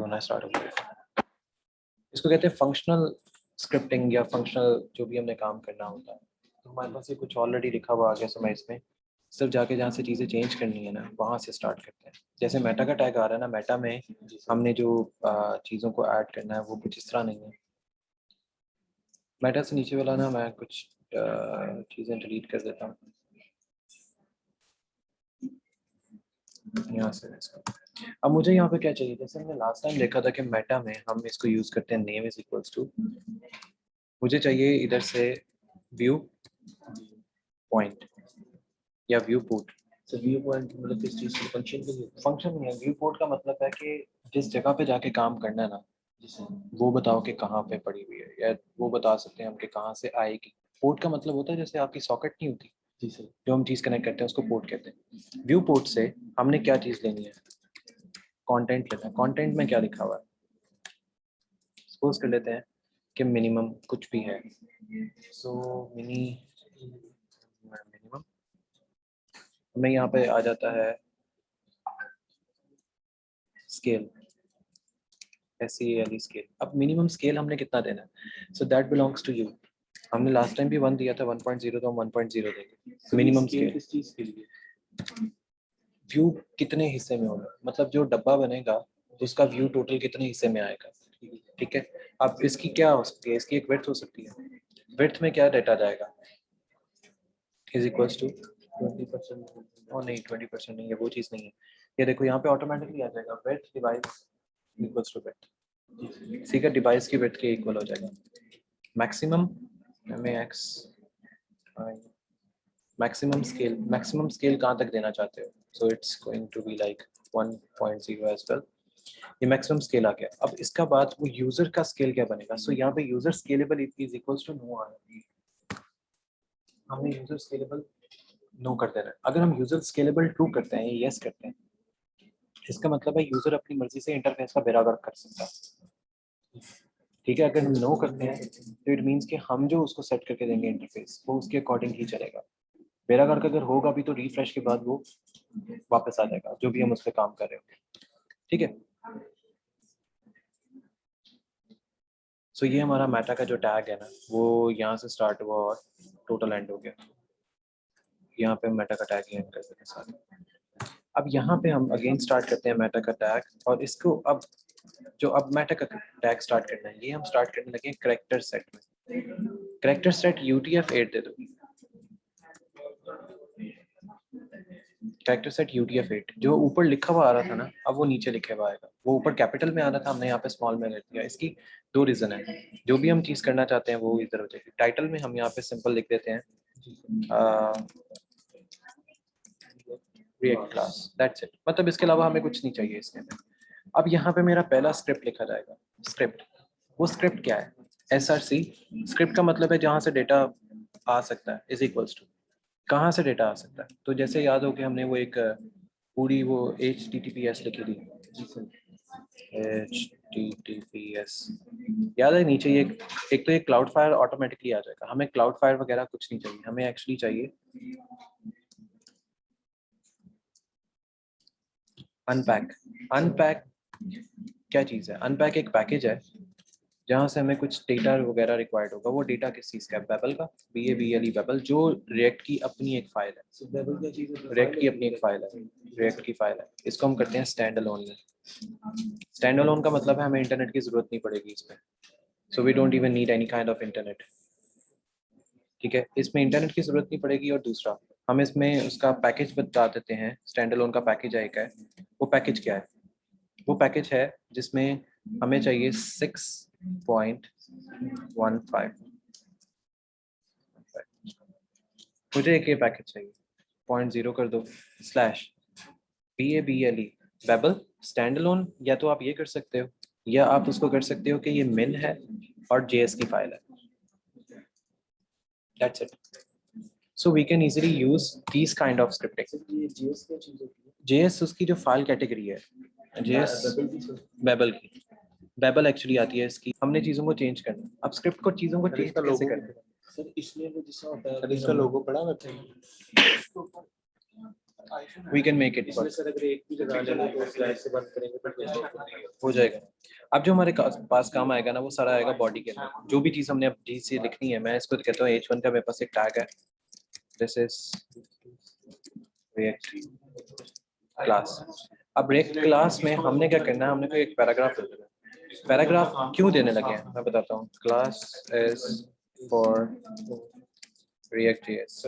होना स्टार्ट हो गया। इसको कहते हैं फंक्शनल स्क्रिप्टिंग या फंक्शनल, जो भी हमने काम करना होता है। तो हमारे पास ये कुछ ऑलरेडी लिखा हुआ आ गया समय, इसमें सिर्फ जाके जहाँ से चीज़ें चेंज करनी है ना वहाँ से स्टार्ट करते हैं। जैसे मेटा का टैग आ रहा है ना, मेटा में हमने जो चीज़ों को ऐड करना है वो कुछ इस तरह नहीं है। मेटा से नीचे वाला ना मैं कुछ चीज़ें डिलीट कर देता हूँ यहाँ से इसको। अब मुझे यहाँ पे क्या चाहिए, जैसे हमने लास्ट टाइम देखा था कि मेटा में हम इसको यूज़ करते हैं नेम इज इक्वल्स टू, मुझे चाहिए इधर से व्यू पॉइंट या व्यू पोर्ट। तो व्यू पॉइंट मतलब किस चीज़ की फंक्शन के लिए? फंक्शन नहीं है, व्यू पोर्ट का मतलब है कि जिस जगह पे जाके काम करना है ना, वो बताओ कि कहाँ पे पड़ी हुई है, या वो बता सकते हैं हम कि कहाँ से आएगी। पोर्ट का मतलब होता है जैसे आपकी सॉकेट नहीं होती जी सर, जो हम चीज़ कनेक्ट करते हैं उसको पोर्ट कहते हैं। व्यू पोर्ट से हमने क्या चीज़ लेनी है, कंटेंट लेना है। कंटेंट में क्या लिखा हुआ है, सपोज कर लेते हैं कि मिनिमम कुछ भी है, सो मिनिमम हमें यहाँ पे आ जाता है स्केल, SCALE स्केल। अब मिनिमम स्केल हमने कितना देना है, so that belongs to you. हमने लास्ट टाइम भी 1 दिया था, 1.0 तो हम 1.0 देंगे मिनिमम स्केल। किस चीज़ के लिए? व्यू कितने हिस्से में होगा, मतलब जो डब्बा बनेगा उसका व्यू टोटल कितने हिस्से में आएगा, ठीक है। अब इसकी क्या हो सकती है, इसकी एक विड्थ हो सकती है। विड्थ में क्या डेटा जाएगा, इज इक्वल्स टू 20%। और नहीं 20% नहीं है, वो चीज़ नहीं है। ये देखो यहाँ पे ऑटोमेटिकली आ जाएगा width device equals to width, ठीक है, डिवाइस की विड्थ के इक्वल हो जाएगा। मैक्सिमम MAX मैक्सिमम स्केल कहाँ तक देना चाहते हो, so it's going to be like 1.0 as well. ये मैक्सिमम स्केल आ गया। अब इसका बाद वो यूजर का स्केल क्या बनेगा, सो यहाँ पे user scalable is equals to no आ रहा है। हमने यूजर स्केलेबल नो कर देना है। अगर हम यूजर स्केलेबल ट्रू करते हैं, यस करते हैं, इसका मतलब है यूजर अपनी मर्जी से इंटरफेस का बेरागर्क कर सकता है, ठीक है। अगर हम नो करते हैं तो इट मीन्स कि हम जो उसको सेट करके देंगे इंटरफेस वो उसके अकॉर्डिंग ही चलेगा। बेरागर्क अगर होगा भी तो रिफ्रेश के बाद वो वापस आ जाएगा जो भी हम उस पर काम कर रहे हो, ठीक है। सो ये हमारा मेटा का जो टैग है ना वो यहाँ से स्टार्ट हुआ और टोटल एंड हो गया। यहाँ पे मेटा का टैग एंड कर देते हैं सारे। अब यहाँ पे हम अगेन स्टार्ट करते हैं मेटा का टैग, और इसको अब जो अब मेटा का टैग स्टार्ट करना है ये हम स्टार्ट करने लगे करेक्टर सेट में। करेक्टर सेट UTF-8 दे दो, करेक्टर सेट UTF-8। जो ऊपर लिखा हुआ आ रहा था ना अब वो नीचे लिखा हुआ आएगा, वो ऊपर कैपिटल में आ रहा था हमने यहाँ पे स्मॉल में लिख दिया। इसकी दो रीजन है, जो भी हम चीज करना चाहते हैं वो इधर हो जाएगी। टाइटल में हम यहाँ पे सिंपल लिख देते हैं रिएक्ट क्लास, दैट्स इट। मतलब इसके अलावा हमें कुछ नहीं चाहिए इसके अंदर। अब यहाँ पे मेरा पहला स्क्रिप्ट लिखा जाएगा। स्क्रिप्ट, वो स्क्रिप्ट क्या है, SRC। स्क्रिप्ट का मतलब है जहाँ से डेटा आ सकता है, इज इक्वल्स टू कहाँ से डेटा आ सकता है। तो जैसे याद हो कि हमने वो एक पूरी वो HTTPS लिखी थी, HTTPS याद है नीचे ये एक तो ये क्लाउड फायर ऑटोमेटिकली आ जाएगा। हमें क्लाउड फायर वगैरह कुछ नहीं चाहिए, हमें एक्चुअली चाहिए अनपैक। अनपैक क्या चीज़ है, अनपैक एक पैकेज है जहाँ से हमें कुछ डेटा वगैरह रिक्वायर्ड होगा। वो डेटा किस चीज़ का है, बेबल का, BABLE बेबल, जो रिएक्ट की अपनी एक फाइल है। बेबल क्या चीज़ है? रिएक्ट की अपनी एक फाइल है, रिएक्ट की फाइल है। इसको हम करते हैं स्टैंड अलोन में। स्टैंड अलोन का मतलब है हमें इंटरनेट की जरूरत नहीं पड़ेगी इसमें, so we don't even need any kind of internet, ठीक है। इसमें इंटरनेट की जरूरत नहीं पड़ेगी। और दूसरा हम इसमें उसका पैकेज बता देते हैं, स्टैंड अलोन का पैकेज है एक है। वो पैकेज क्या है, वो पैकेज है जिसमें हमें चाहिए 6.15। मुझे एक ये पैकेज चाहिए, 0.0 कर दो slash BABLE babel stand alone. या तो आप ये कर सकते हो या आप उसको कर सकते हो कि ये मिन है और JS की फाइल है, that's it. So we can easily use these kind of scripting. ये जीएस क्या चीज़ होती है? JS उसकी जो फाइल कैटेगरी है, JS बेबल की सर? बेबल की, बेबल एक्चुअली आती है इसकी। हमने चीज़ों को चेंज करना, अब स्क्रिप्ट को चीज़ों को चेंज कैसे करना। सर इसमें वो जिसका होता है, सर इसका लोगो पड़ा रहता है। We can make it इसमें सर अगर एक भी लगा लेंगे तो स्लैश से बंद करेंगे तो हो जाएगा। अब जो हमारे पास काम आएगा ना वो सारा आएगा बॉडी के अंदर, जो भी चीज़ हमने अब जी से लिखनी है। मैं इसको कहता हूँ H1 का मेरे पास एक टैग है, दिस इज रिएक्ट क्लास। अब रिएक्ट क्लास में हमने क्या करना है, हमने कोई एक पैराग्राफ लिखना है। पैराग्राफ क्यों देने लगे हैं मैं बताता हूँ। Class is for react JS.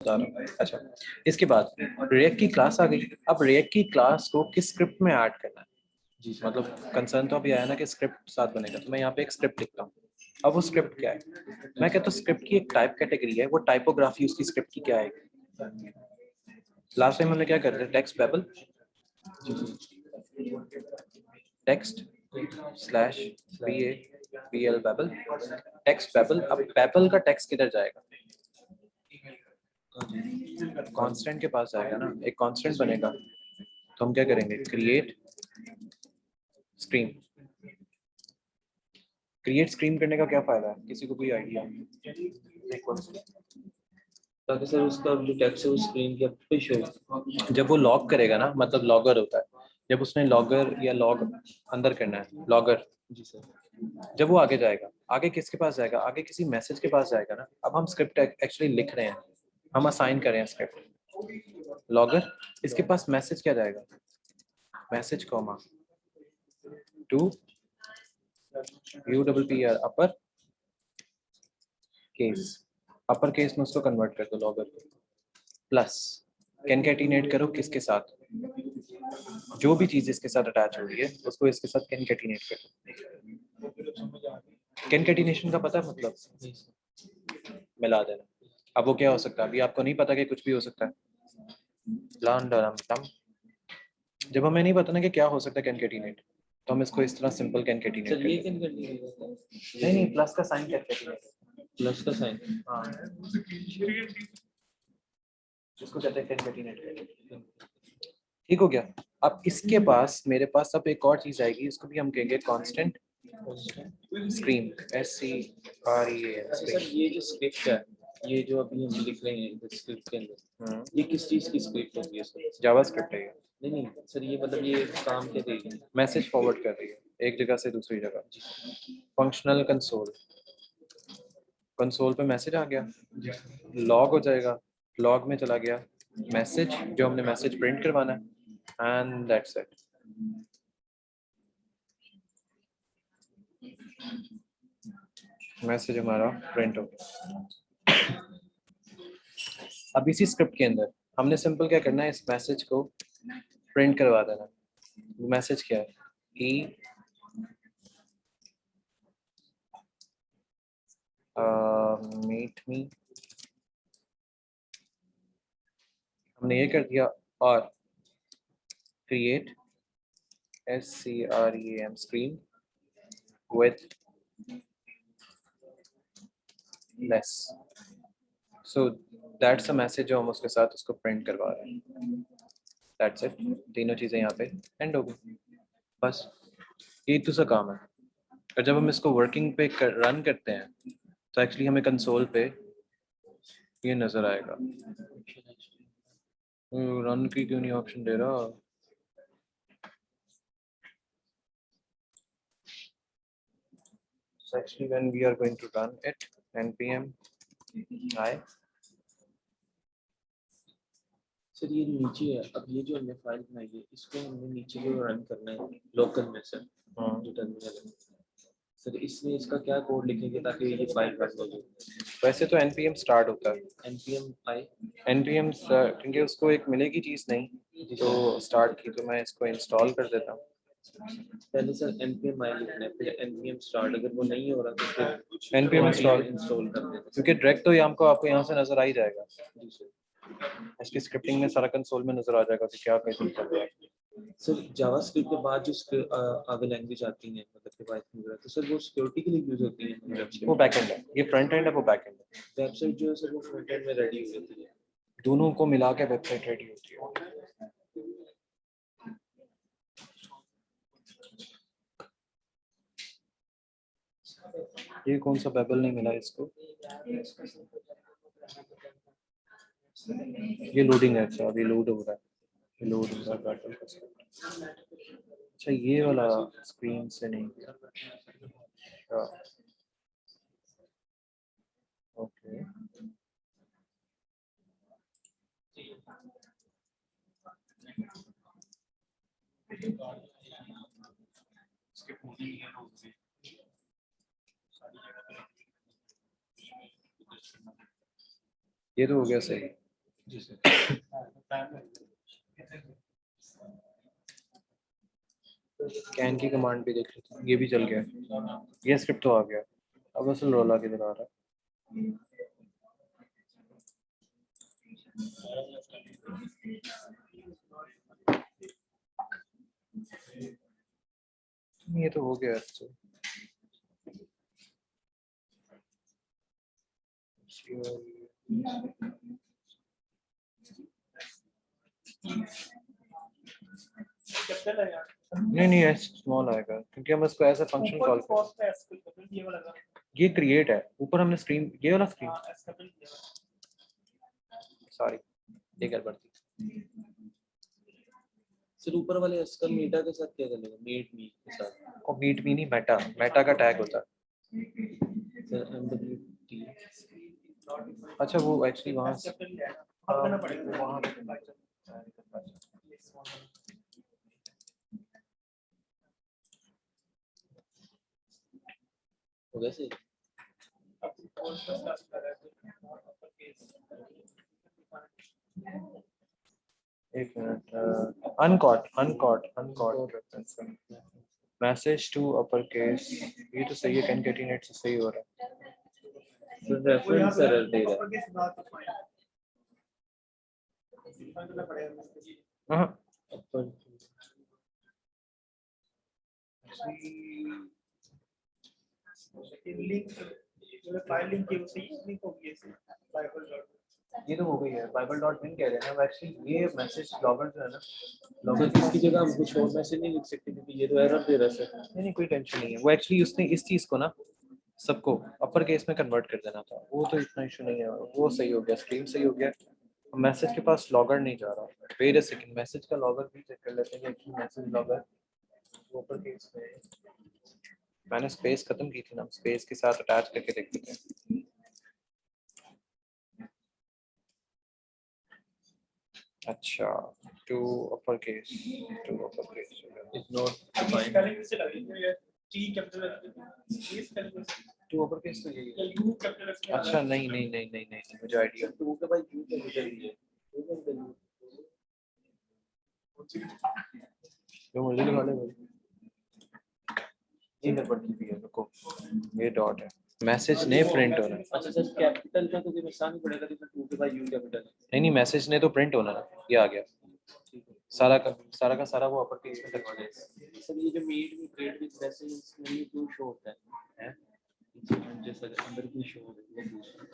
अच्छा, इसके बाद रिएक्ट की क्लास आ गई। अब रिएक्ट की क्लास को किस स्क्रिप्ट में ऐड करना है, जी मतलब कंसर्न तो अभी आया ना कि स्क्रिप्ट साथ बनेगा, तो मैं यहाँ पे एक स्क्रिप्ट लिखता हूँ। अब वो स्क्रिप्ट क्या है, मैं कहता हूँ स्क्रिप्ट की एक टाइप कैटेगरी है, वो टाइपोग्राफी उसकी स्क्रिप्ट की क्या है। लास्ट टाइम हमने क्या कर रहे थे, text babel, text slash BABL babel, text babel. अब बेबल का टेक्स्ट किधर जाएगा, कांस्टेंट के पास आएगा ना, एक कांस्टेंट बनेगा। तो हम क्या करेंगे, क्रिएट स्क्रीन। क्रिएट स्क्रीन करने का क्या फायदा है, किसी को कोई आइडिया। ताकि सर उसका जो टेक्स्ट है वो स्क्रीन के पे शो हो। जब वो लॉग करेगा ना, मतलब लॉगर होता है, जब उसने लॉगर या लॉग अंदर करना है, लॉगर, जी सर। जब वो आगे जाएगा, आगे किसके पास जाएगा, आगे किसी मैसेज के पास जाएगा ना। अब हम स्क्रिप्ट एक्चुअली लिख रहे हैं, हम असाइन कर रहे हैं स्क्रिप्ट लॉगर, इसके पास मैसेज क्या जाएगा, message comma two UPPR upper case, upper case में उसको कन्वर्ट कर दो लॉगर को, प्लस कैनकैटिनेट करो किसके साथ, जो भी चीज इसके साथ अटैच हो रही है उसको इसके साथ कैनकैटिनेट कर दो। कैनकैटिनेशन का पता है मतलब, मिला देना। अब वो क्या हो सकता है, अभी आपको नहीं पता कि कुछ भी हो सकता है, लान डरम टम। जब हमें नहीं पता ना कि क्या हो सकता है कैनकैटिनेट, तो हम इसको इस तरह सिंपल कैनकैटिनेट सर ये करते हैं। कैन करनी है नहीं, प्लस का साइन कैनकैटिनेट, प्लस का साइन। हाँ इसको कहते हैं कैनकैटिनेट। ठीक हो गया। अब इसके पास, मेरे पास अब एक और चीज आएगी, इसको भी हम कहेंगे कांस्टेंट स्क्रीन, SCREAM अच्छा सर ये जो स्क्रिप्ट है, ये जो अभी हम लिख रहे हैं स्क्रिप्ट के अंदर, ये किस चीज की स्क्रिप्ट होती है सर। जावास्क्रिप्ट है ये। नहीं नहीं सर, ये मतलब ये काम क्या देगी। मैसेज फॉरवर्ड कर रही है एक जगह से दूसरी जगह। फंक्शनल कंसोल, कंसोल पे मैसेज आ गया, लॉग हो जाएगा, लॉग में चला गया मैसेज, जो हमने मैसेज प्रिंट करवाना है, एंड दैट्स इट। मैसेज हमारा प्रिंट हो गया। अब इसी स्क्रिप्ट के अंदर हमने सिंपल क्या करना है, इस मैसेज को प्रिंट करवा देना। मैसेज क्या है, मीट मी, हमने ये कर दिया, और create SCREAM screen with less, so that's a message जो हम उसके साथ उसको प्रिंट करवा रहे हैं। दैट्स इट, तीनों चीज़ें यहाँ पे एंड हो गई, बस ये तो सा काम है। और जब हम इसको वर्किंग पे रन करते हैं तो एक्चुअली हमें कंसोल पे ये नज़र आएगा। रन की क्यों नहीं ऑप्शन दे रहा। So actually when we are going to run it, npm I, sir ये नीचे है, अब ये जो हमने फाइल बनाई है इसको हमने नीचे जो रन करना है लोकल में सर, जो टर्मिनल है सर, इसमें इसका क्या कोड लिखेंगे ताकि ये फाइल रन हो जाए। वैसे तो npm स्टार्ट होता है, npm आई npm क्योंकि उसको एक मिलेगी चीज़ नहीं तो स्टार्ट की, तो मैं इसको इंस्टॉल कर देता हूँ। पहले सर npm आई लिखना है, फिर npm स्टार्ट, अगर वो नहीं हो रहा तो फिर npm इंस्टॉल इंस्टॉल कर देना, क्योंकि डायरेक्ट तो ये हमको आपको यहाँ से नजर आ ही जाएगा, जी सर। इसकी स्क्रिप्टिंग में सारा कंसोल में नजर आ जाएगा कि क्या कैसे चल रहा है। सर जावास्क्रिप्ट के बाद जो आगे लैंग्वेज आती हैं मतलब कि पाइथन वगैरह, तो सर वो सिक्योरिटी के लिए यूज होती हैं। वो बैकएंड है, ये फ्रंट एंड है, वो बैकएंड है। वेबसाइट जो है सर वो फ्रंट एंड में रेडी हो जाती है। दोनों को मिला के वेबसाइट रेडी होती है। ये कौन सा बेबल नहीं मिला इसको? ये लोडिंग है। अच्छा अभी लोड हो रहा है, ये लोड हो रहा है बैटल का स्क्रिप्ट। अच्छा ये वाला स्क्रीन से नहीं किया। अच्छा ओके ये तो हो गया सही। कैन की कमांड भी देख लेते हैं, ये भी चल गया, ये स्क्रिप्ट तो आ गया। अब असल रोला किधर आ रहा है? ये तो हो गया। अच्छा नहीं नहीं एस स्मॉल आएगा क्योंकि हम इसको ऐसा फंक्शन कॉल कर। ये क्रिएट है, ऊपर हमने स्क्रीन ये वाला स्क्रीन, सॉरी ये गड़बड़ थी। सर ऊपर वाले एसकल मीटा के साथ क्या करेंगे? मेड मी के साथ और मीट भी नहीं, मेटा मेटा का टैग होता है। Sir MWT। अच्छा वो एक्चुअली वहाँ हो गया सही। एक minute, uncaught uncaught uncaught message to upper case, ये तो सही है, कंकैटिनेट से सही हो रहा है। सर रेफरेंस एरर दे रहा है। हाँ अपर ये तो हो गई है, बाइबल डॉट इन कह रहे हैं ना एक्चुअली। ये मैसेज लॉगर जो है ना, सर लॉगर इसकी जगह हम कुछ और मैसेज नहीं लिख सकते क्योंकि ये तो एरर दे रहा है सर। नहीं नहीं कोई टेंशन नहीं है, वो एक्चुअली उसने इस चीज को ना सबको अपर केस में कन्वर्ट कर देना था, वो तो इतना इशू नहीं है, वो सही हो गया, स्ट्रीम सही हो गया। मैसेज के पास लॉगर नहीं जा रहा। वेट अ सेकंड, मैसेज का लॉगर भी चेक कर लेते हैं कि मैसेज लॉगर अपर केस में। मैंने स्पेस खत्म की थी ना, स्पेस के साथ अटैच करके देख लेते हैं। अच्छा to upper case, to upper case is not defined. To upper case तो यही है। अच्छा नहीं नहीं नहीं नहीं नहीं मुझे आइडिया। टू के बाद यू कैपिटल है। जो मुझे लगा ले भाई, ये गड़बड़ की भी है, रुको ये डॉट है, मैसेज ने प्रिंट होना। अच्छा सर कैपिटल का तो कोई मसला नहीं पड़ेगा कि टू के बाद यू कैपिटल है। नहीं नहीं मैसेज ने तो प्रिंट होना ना, ये आ गया सारा का सारा वो अपर केस में करवा देगा। सर ये जो मीट में क्रिएट विद मैसेज इसमें ये क्यों शो होता है? जैसा अंदर क्यों शो होता है?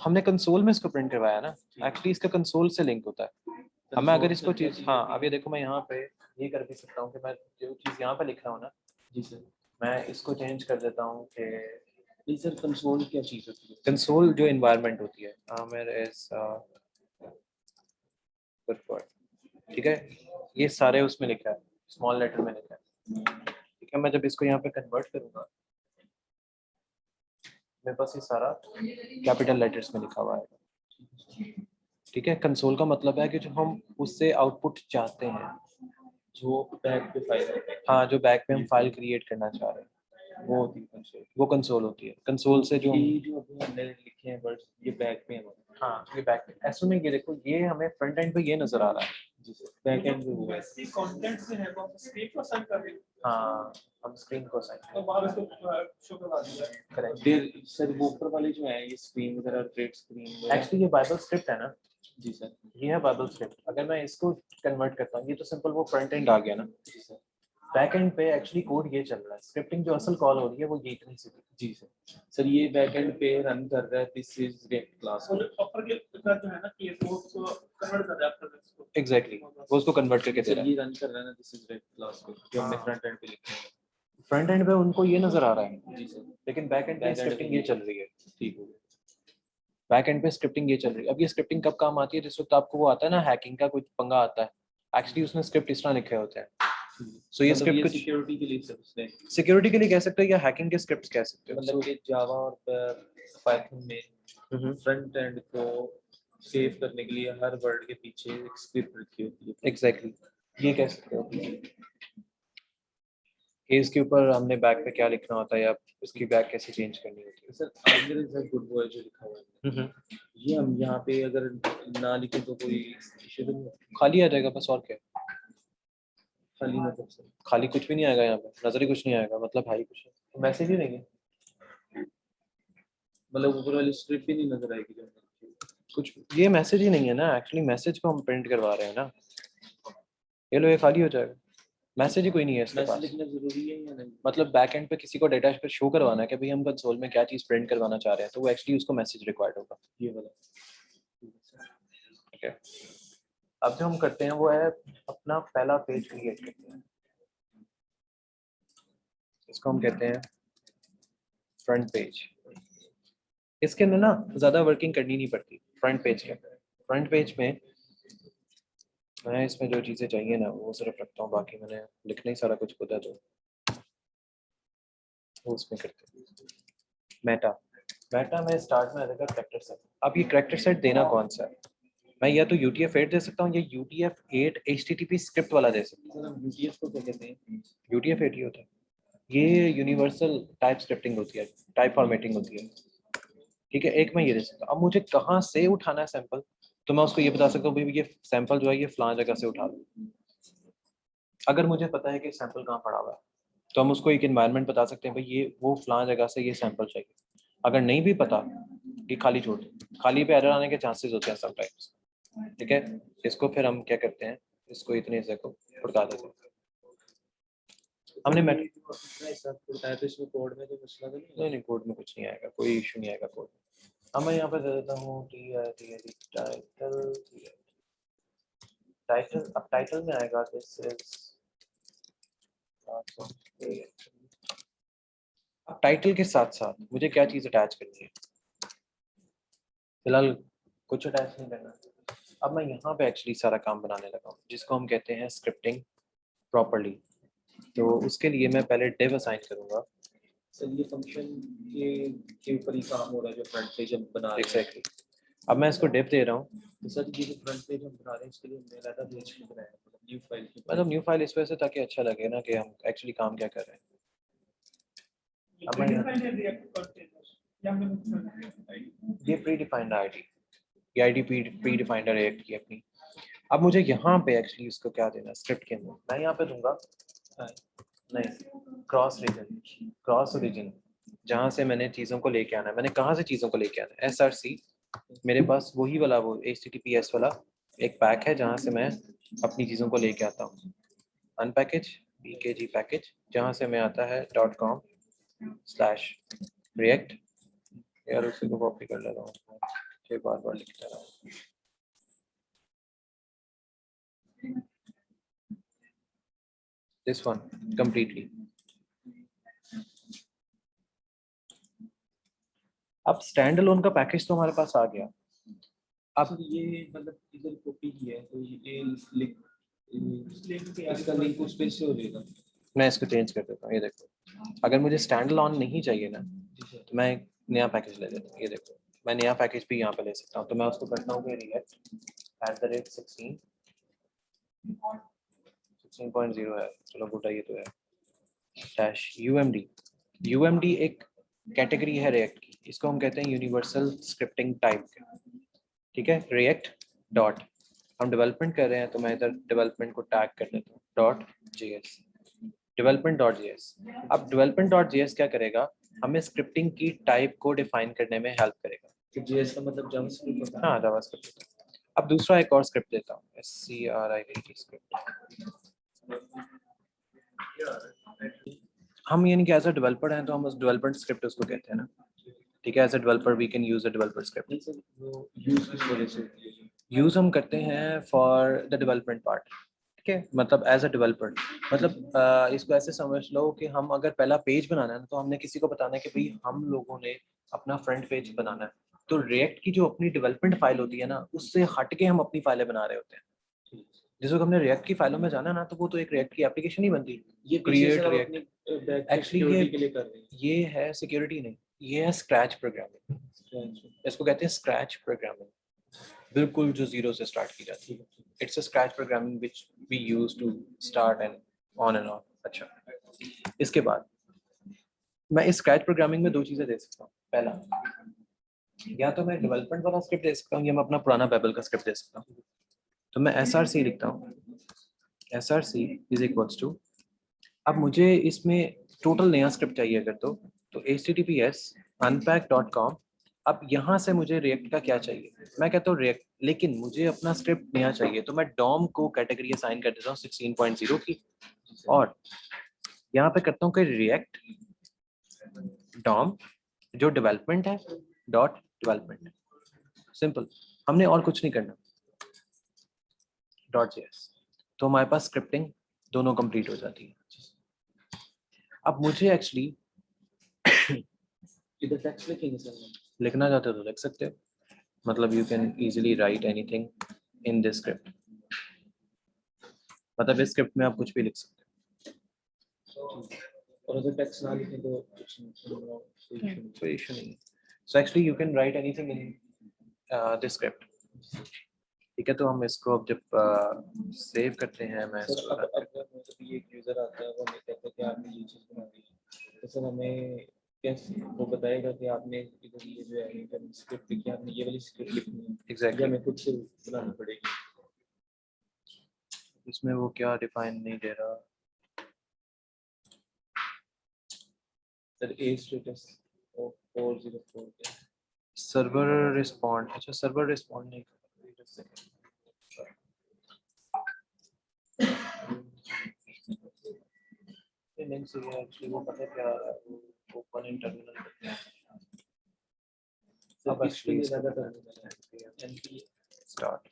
हमने कंसोल में इसको प्रिंट करवाया ना, एक्चुअली इसका कंसोल से लिंक होता है। हमें अगर इसको चीज, हाँ अब ये देखो मैं यहाँ पे ये कर भी सकता हूँ कि मैं जो चीज यहाँ पे लिख रहा हूँ ना, जी सर, मैं इसको चेंज कर देता हूँ कि नहीं सर कंसोल क्या चीज होती है? कंसोल जो एनवायरनमेंट होती है, मेरे इस ठीक है, ये सारे उसमें लिखा है, स्मॉल लेटर में लिखा है। ठीक है, मैं जब इसको यहाँ पे कन्वर्ट करूँगा, मेरे पास ये सारा कैपिटल लेटर्स में लिखा हुआ है। ठीक है, कंसोल का मतलब है कि जो हम उससे आउटपुट चाहते हैं, जो बैक पे फाइल है, हाँ जो बैक पे हम फाइल क्रिएट करना चाह रहे हैं वो होती है कंसोल, वो कंसोल होती है। कंसोल से जो ये जो अभी हमने लिखे हैं वर्ड्स ये बैक पे हैं। हाँ ये बैक पे, ऐसे में ये देखो ये हमें फ्रंट एंड पे ये नजर आ रहा है। जी सर, बैक एंड पे हुआ है। कंटेंट से है वो आप स्क्रीन को असाइन कर रहे हैं हाँ हम स्क्रीन को साइन तो बाहर उसको शो करवा दिया करेक्ट। फिर सर वो ऊपर वाले जो है ये स्क्रीन वगैरह ट्रेड स्क्रीन एक्चुअली ये बाइबल स्क्रिप्ट है ना, जी सर, ये है बाइबल स्क्रिप्ट। अगर मैं इसको कन्वर्ट करता हूँ, ये तो सिंपल वो फ्रंट एंड आ गया ना, जी सर, बैक एंड पे एक्चुअली कोड ये चल रहा है, स्क्रिप्टिंग जो असल कॉल हो रही है वो ये इतनी सी थी। जी सर। सर ये बैक एंड पे रन कर रहा है दिस इज रिएक्ट क्लास। और अपर के का जो है ना केस वो उसको कन्वर्ट कर रहा है अपर को एग्जैक्टली वो उसको कन्वर्ट करके दे सर रहा है। ये रन कर रहा है ना दिस इज रिएक्ट क्लास पे जो हमने हाँ। फ्रंट एंड पे लिखे हैं। फ्रंट एंड पे उनको ये नजर आ रहा है, जी सर। लेकिन बैक एंड पे Back end स्क्रिप्टिंग पे ये चल रही है। ठीक हो गया। बैक एंड पे स्क्रिप्टिंग ये चल रही है। अब ये स्क्रिप्टिंग कब काम आती है? जिस वक्त आपको वो आता है ना, हैकिंग का कुछ पंगा आता है, एक्चुअली उसमें स्क्रिप्ट इस तरह लिखे होते हैं। सो ये मतलब स्क्रिप्ट ये कुछ सिक्योरिटी के लिए सर उसने सिक्योरिटी के लिए कह सकते हो या हैकिंग के स्क्रिप्ट्स कह सकते हो। मतलब कि जावा और पाइथन में हम्म, फ्रंट एंड को सेव करने के लिए हर वर्ड के पीछे एक स्क्रिप्ट रखी होती है। एग्जैक्टली ये कह सकते हो। केस के ऊपर हमने बैक पे क्या लिखना होता है या उसकी बैक कैसे चेंज करनी होती सर आगे इज गुड बॉय जो लिखा हुआ है, है। ये हम यहाँ पे अगर ना लिखे तो कोई इशू तो नहीं? खाली आ जाएगा बस, और क्या। खाली मतलब सर खाली कुछ भी नहीं आएगा यहाँ पे, नजर ही कुछ नहीं आएगा, मतलब है ही कुछ नहीं, मैसेज ही नहीं है मतलब ऊपर वाली स्क्रिप्ट ही नहीं नजर आएगी जो कुछ। ये मैसेज ही नहीं है ना, एक्चुअली मैसेज को हम प्रिंट करवा रहे हैं ना। ये लो, ये खाली हो जाएगा, मैसेज ही कोई नहीं है इसके मैसेज पास। लिखना जरूरी है या नहीं? मतलब बैक एंड पे किसी को डेटा पे शो करवाना है कि भाई हम कंसोल में क्या चीज प्रिंट करवाना चाह रहे हैं, तो वो एक्चुअली उसको मैसेज रिक्वायर्ड होगा। ये वाला ठीक है, अब जो हम करते हैं वो है अपना पहला पेज क्रिएट करते हैं। इसको हम कहते हैं फ्रंट पेज। इसके अंदर ना ज्यादा वर्किंग करनी नहीं पड़ती फ्रंट पेज के अंदर। फ्रंट पेज में मैं इसमें जो चीजें चाहिए ना वो सिर्फ रखता हूँ, बाकी मैंने लिखना ही सारा कुछ खुद है, तो वो उसमें करते हैं। मेटा मेटा में स्टार्ट में आएगा कैरेक्टर सेट। अब ये कैरेक्टर सेट देना कौन सा है? मैं या तो UTF-8 दे सकता हूँ या UTF-8 HTTP स्क्रिप्ट वाला दे सकता सर हम यूटीएफ को क्या कहते हैं? हूँ। UTF-8 ही होता है, ये यूनिवर्सल टाइप स्क्रिप्टिंग होती है, टाइप फॉर्मेटिंग होती है। ठीक है, एक मैं ये दे सकता हूँ। अब मुझे कहाँ से उठाना है सैंपल, तो मैं उसको ये बता सकता हूँ भाई ये सैंपल जो है ये फलां जगह से उठा लो। अगर मुझे पता है कि सैंपल कहाँ पड़ा हुआ है तो हम उसको एक एनवायरनमेंट बता सकते हैं भाई ये वो फलां जगह से ये सैंपल चाहिए। अगर नहीं भी पता, ये खाली छोड़ दो, खाली पे एरर आने के चांसेस होते हैं समटाइम्स। ठीक है, इसको फिर हम क्या करते हैं, इसको इतने से को भड़का देते हैं। हमने इतना हिसाब बताया तो इसमें कोड में कोई मसला तो नहीं है? नहीं कोड में कुछ नहीं आएगा, कोई इशू नहीं आएगा कोड में। अब मैं यहाँ पे दे देता हूँ टाइटल। अब टाइटल में आएगा दिस इज। अब टाइटल के साथ साथ मुझे क्या चीज अटैच करनी है? फिलहाल कुछ अटैच नहीं करना। अब मैं यहाँ पे एक्चुअली सारा काम बनाने लगा हूँ जिसको हम कहते हैं स्क्रिप्टिंग प्रॉपर्ली। तो उसके लिए मैं पहले डिव असाइन करूँगा। सर ये फंक्शन के ऊपर ही काम हो रहा है जो फ्रंट पेज हम बना रहे हैं। एग्जैक्टली, अब मैं इसको डिव दे रहा हूँ। तो सर ये जो फ्रंट पेज हम बना रहे हैं इसके लिए हमने अलग पेज क्यों बनाया है? मतलब न्यू फाइल की मतलब न्यू फाइल इस वजह से ताकि अच्छा लगे ना कि हम एक्चुअली काम क्या कर रहे हैं। अब मैं ये प्री डिफाइंड आईडी, ये आईडी प्री डिफाइंड है रिएक्ट की अपनी। अब मुझे यहाँ पे एक्चुअली उसको क्या देना, स्क्रिप्ट के अंदर मैं यहाँ पे दूंगा नहीं क्रॉस रीजन, क्रॉस ओरिजिन, जहाँ से मैंने चीज़ों को लेके आना है। मैंने कहाँ से चीज़ों को लेके आना है? SRC मेरे पास वही वाला वो HTTPS वाला एक पैक है जहाँ से मैं अपनी चीज़ों को लेके आता हूँ। अनपैकेज BKG पैकेज, जहाँ से मैं आता है .com/react। यार उसी को कॉपी कर लेता हूँ, ये बार बार लिखता रहा हूँ। This one completely। अब स्टैंड अलोन का पैकेज तो हमारे पास आ गया। अब ये मतलब इधर कॉपी किया है तो ये लिंक इसका लिंक उस पेज से हो जाएगा। मैं इसको चेंज कर देता हूँ, ये देखो। अगर मुझे स्टैंड अलोन नहीं चाहिए ना तो मैं एक नया पैकेज ले लेता हूँ। ये देखो मैं नया पैकेज भी यहाँ पे ले सकता हूँ। तो मैं उसको करता हूँ कि react@16.0 है, चलो गुड है, ये तो है -umd एक कैटेगरी है रिएक्ट की, इसको हम कहते हैं यूनिवर्सल स्क्रिप्टिंग टाइप। ठीक है, रिएक्ट डॉट, हम डेवलपमेंट कर रहे हैं तो मैं इधर डेवलपमेंट को टैग कर देता हूँ .js, development.js। अब development.js क्या करेगा, हमें स्क्रिप्टिंग की टाइप को डिफाइन करने में हेल्प करेगा। तो जेएस का मतलब जावास्क्रिप्ट होता है। हाँ जावास्क्रिप्ट। अब दूसरा एक और स्क्रिप्ट देता हूँ SCRIPT स्क्रिप्ट। हम यानी कि एज अ डेवलपर हैं तो हम उस डेवलपर स्क्रिप्ट उसको कहते हैं ना। ठीक है, as a developer we can use a developer script. नहीं सर वो यूज किस वजह से होती है? यूज हम करते हैं फॉर द डेवलपमेंट पार्ट। ठीक है, मतलब एज अ डेवलपर मतलब इसको ऐसे समझ लो कि हम अगर पहला पेज बनाना है ना, तो हमने किसी को बताना है कि भाई हम लोगों ने अपना फ्रंट पेज बनाना है, तो रिएक्ट की जो अपनी डेवलपमेंट फाइल होती है ना, उससे हट के हम अपनी फाइलें बना रहे होते हैं। जिस वक्त हमने रिएक्ट की फाइलों में जाना ना, तो वो तो एक रिएक्ट की एप्लीकेशन ही बनती है। ये create create react react actually actually के लिए कर रहे हैं। ये है सिक्योरिटी नहीं, ये है स्क्रैच प्रोग्रामिंग। इसको कहते हैं स्क्रैच प्रोग्रामिंग, बिल्कुल जो जीरो से स्टार्ट की जाती है। It's a scratch programming which we use to start and on and on. अच्छा, इसके बाद मैं इस स्क्रैच प्रोग्रामिंग में दो चीजें दे सकता हूँ। पहला, या तो मैं डेवलपमेंट वाला स्क्रिप्ट दे सकता हूँ, या मैं अपना पुराना बेबल का स्क्रिप्ट दे सकता हूँ। तो मैं SRC लिखता हूँ, SRC इज इक्वल्स टू, अब मुझे इसमें टोटल नया स्क्रिप्ट चाहिए अगर तो https unpack.com। अब यहाँ से मुझे रिएक्ट का क्या चाहिए, मैं कहता हूँ रिएक्ट, लेकिन मुझे अपना स्क्रिप्ट नया चाहिए, तो मैं डॉम को कैटेगरी असाइन कर देता हूँ 16.0 की, और यहाँ पे करता हूँ कि रिएक्ट डॉम जो डेवलपमेंट है डॉट डेवलपमेंट। सिंपल, हमने और कुछ नहीं करना, .js, तो हमारे पास स्क्रिप्टिंग दोनों कंप्लीट हो जाती है। अब मुझे एक्चुअली इधर टेक्स्ट लिखेंगे सर। लिखना चाहते हो तो लिख सकते हो, मतलब you can easily right anything in this script, मतलब इस स्क्रिप्ट में आप कुछ भी लिख सकते और अगर टेक्स्ट ना लिखें तो कुछ नहीं, हो, कोई इशू नहीं। So actually you can write anything in this script. ठीक है, तो हम इसको अब जब सेव करते हैं, मैं सर इसको अब मतलब ये एक यूजर आता है, वो हमें कहता है कि आपने ये चीज़ बना दी है, तो सर हमें कैसे वो बताएगा कि आपने इधर ये जो है स्क्रिप्ट लिखी है, आपने ये वाली स्क्रिप्ट लिखनी है, एग्जैक्टली या हमें खुद से बनानी पड़ेगी। इसमें वो क्या डिफाइन नहीं दे रहा। सर ए स्टेटस 404 क्या सर्वर रिस्पॉन्ड, अच्छा सर्वर रिस्पॉन्ड नहीं कर रहा। नहीं सही है एक्चुअली, वो पता है क्या है, वो ओपन इन टर्मिनल करते हैं। अब एक्चुअली ज़्यादा टर्मिनल है स्टार्ट,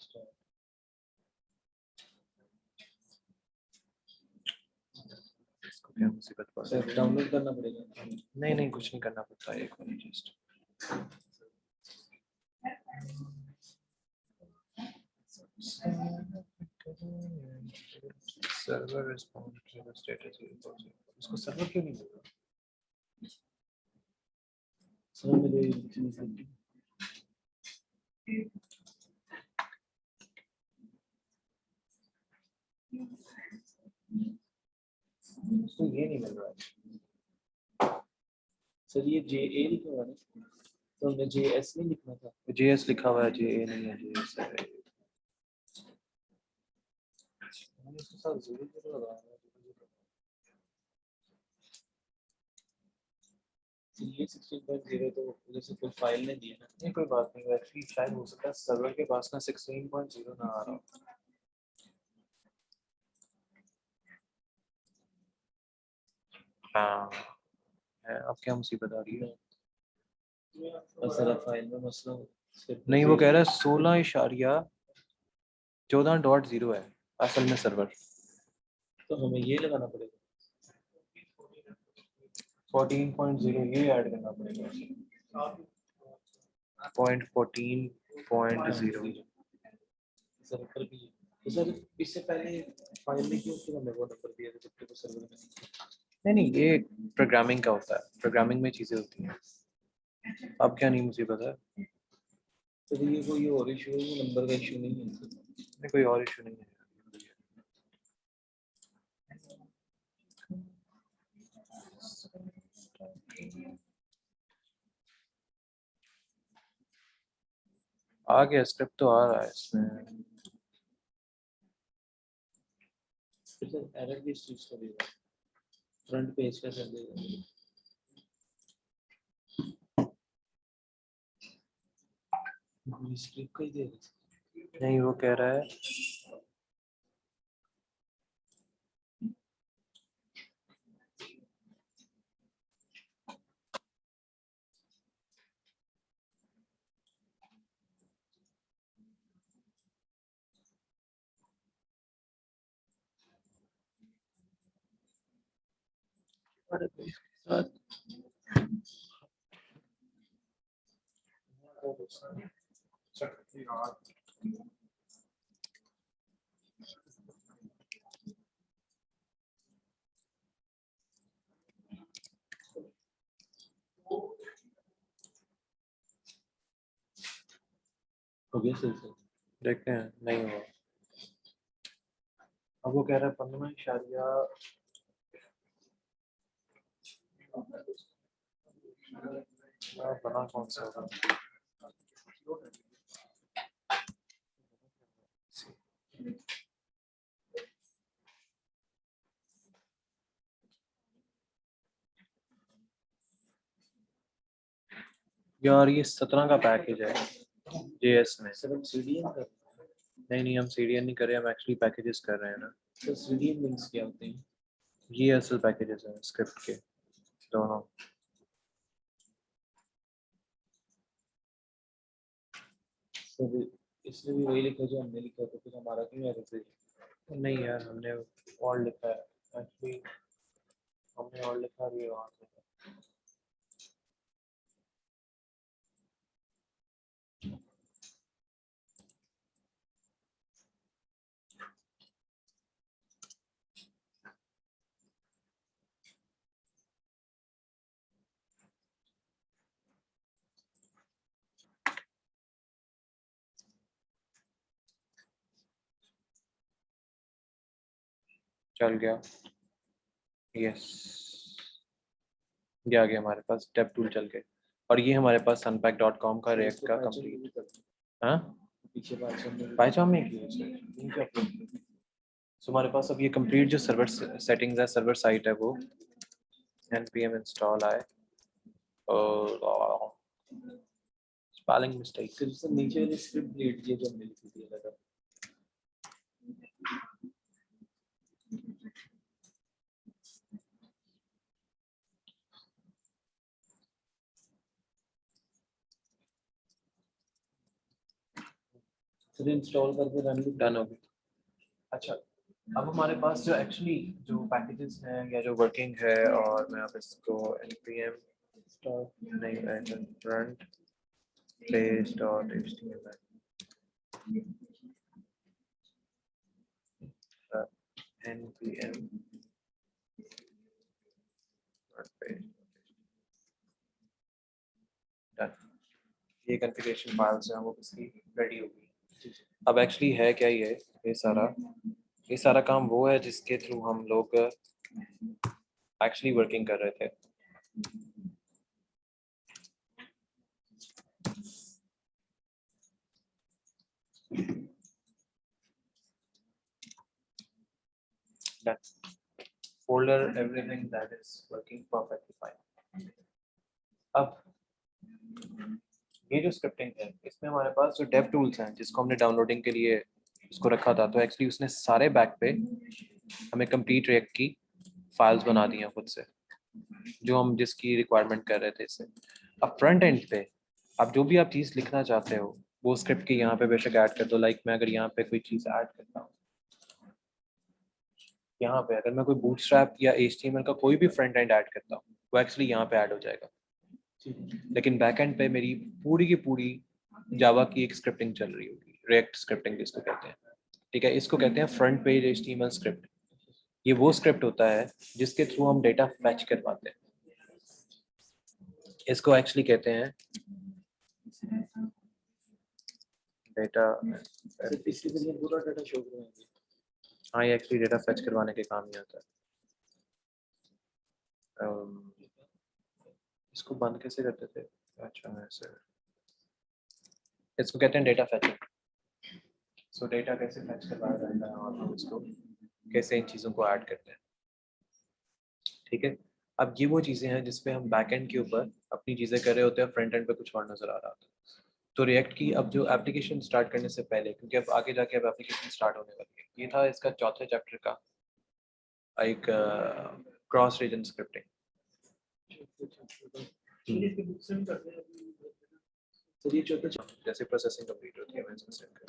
इसको क्या मुसीबत पड़ सर डाउनलोड करना पड़ेगा। नहीं नहीं कुछ नहीं करना पड़ता है, एक minute just. Server respond status, इसको सर्वर क्यों नहीं मिल रहा? सर मेरे चीज़ इसको ये नहीं मिल रहा है। सर ये JA लिखा हुआ है ना, तो हमें JS नहीं लिखना था। JS लिखा हुआ है, JA नहीं है, JS है। मैंने इसके साथ 0 लगाया है। ये 16.0 तो जैसे कोई फाइल नहीं दी है ना। नहीं कोई बात नहीं, एक्चुअली शायद हो सकता है सर्वर के पास ना 16.0 ना आ रहा हो। हाँ है, अब क्या मुसीबत आ रही है? और सर फाइल में मसला नहीं वो कह रहा है 16.14.0 है असल में सर्वर। तो हमें ये लगाना पड़ेगा। 14.0 ये ऐड करना पड़ेगा, 0.14.0। सर ऊपर भी है। तो सर इससे पहले फाइल में क्यों फिर हमें वो नंबर दिया था जबकि वो सर्वर में नहीं। नहीं ये प्रोग्रामिंग का होता है, प्रोग्रामिंग में चीजें होती हैं। अब क्या नहीं मुसीबत है? सर ये कोई और इशू है, ये नंबर का इशू नहीं है। नहीं कोई और इशू नहीं है। आ गया, स्क्रिप्ट तो आ रहा है इसमें। फिर सर एरर भी इस चीज का देगा, फ्रंट पेज का कर देगा। स्क्रिप्ट का ही देगा। नहीं वो कह रहा है अरे भाई, साथ हो गया सही से। देखते हैं, नहीं हुआ। अब वो कह रहा है 15 बना कौन सा होगा? यार ये 17 का पैकेज है JS में। सर हम CDN कर, नहीं हम CDN नहीं कर रहे, हम एक्चुअली पैकेजेस कर रहे हैं ना। तो CDN मीन्स क्या होते हैं? ये असल पैकेजेस हैं स्क्रिप्ट के दोनों। सर इसने भी वही लिखा जो हमने लिखा, तो फिर हमारा क्यों एरर है? नहीं यार, हमने और लिखा है एक्चुअली, हमने और लिखा भी है वहाँ पे। चल गया, यस, ये आ गया हमारे पास डेव टूल चल के। और ये हमारे पास sunpack.com का रिएक्ट का कंप्लीट। हाँ पीछे पाइथन में की है सो हमारे पास अब ये कंप्लीट जो सर्वर सेटिंग्स है, सर्वर साइट है, वो npm इंस्टॉल आए और स्पेलिंग मिस्टेक। सिर्फ से नीचे वाली स्क्रिप्ट लीड जो हमने लिखी थी लगा। फिर इंस्टॉल करके रन भी डन हो गई। अच्छा, अब हमारे पास जो एक्चुअली जो पैकेजेस हैं या जो वर्किंग है, और मैं अब इसको npm नहीं front page dot html npm front page done. ये कॉन्फ़िगरेशन फाइल्स हैं वो इसकी रेडी हो गई। अब एक्चुअली है क्या ये सारा काम वो है जिसके थ्रू हम लोग एक्चुअली वर्किंग कर रहे थे। Done. Folder everything that is working perfectly fine. अब ये जो स्क्रिप्टिंग है, इसमें हमारे पास जो डेव टूल्स हैं जिसको हमने डाउनलोडिंग के लिए उसको रखा था, तो एक्चुअली उसने सारे बैक पे हमें कंप्लीट रिएक्ट की फाइल्स बना दी हैं खुद से, जो हम जिसकी रिक्वायरमेंट कर रहे थे इससे। अब फ्रंट एंड पे आप जो भी आप चीज़ लिखना चाहते हो वो स्क्रिप्ट के यहाँ पे बेशक ऐड कर दो। लाइक मैं अगर यहाँ पे कोई चीज़ ऐड करता हूँ, यहाँ पे अगर मैं कोई बूटस्ट्रैप या HTML का कोई भी फ्रंट एंड ऐड करता हूँ, वो एक्चुअली यहाँ पे ऐड हो जाएगा। लेकिन बैक एंड पे मेरी पूरी की पूरी जावा की एक स्क्रिप्टिंग चल रही होगी, रिएक्ट स्क्रिप्टिंग जिसको कहते हैं। ठीक है, इसको कहते हैं फ्रंट पेज HTML स्क्रिप्ट। ये वो स्क्रिप्ट होता है जिसके थ्रू हम डेटा फैच करवाते हैं। इसको एक्चुअली कहते हैं डेटा। इसके जरिए पूरा डाटा शो करेंगे। हाँ, ये एक्चुअली डेटा फैच करवाने के काम ही आता है। इसको बंद कैसे करते थे? अच्छा ऐसे, इसको कहते हैं डेटा फैचिंग। सो डेटा कैसे फैच करवाया जाता है और हम इसको कैसे इन चीज़ों को ऐड करते हैं। ठीक है, अब ये वो चीज़ें हैं जिसपे हम बैक एंड के ऊपर अपनी चीज़ें कर रहे होते हैं, फ्रंट एंड पे कुछ और नज़र आ रहा होता है। तो रिएक्ट की अब जो एप्लीकेशन स्टार्ट करने से पहले, क्योंकि अब आगे जाके अब एप्लीकेशन स्टार्ट होने वाली है, ये था इसका चौथे चैप्टर का एक क्रॉस रीजन स्क्रिप्टिंग। सर ये चौथा जैसे प्रोसेसिंग कंप्लीट होती है वैसे सेंड कर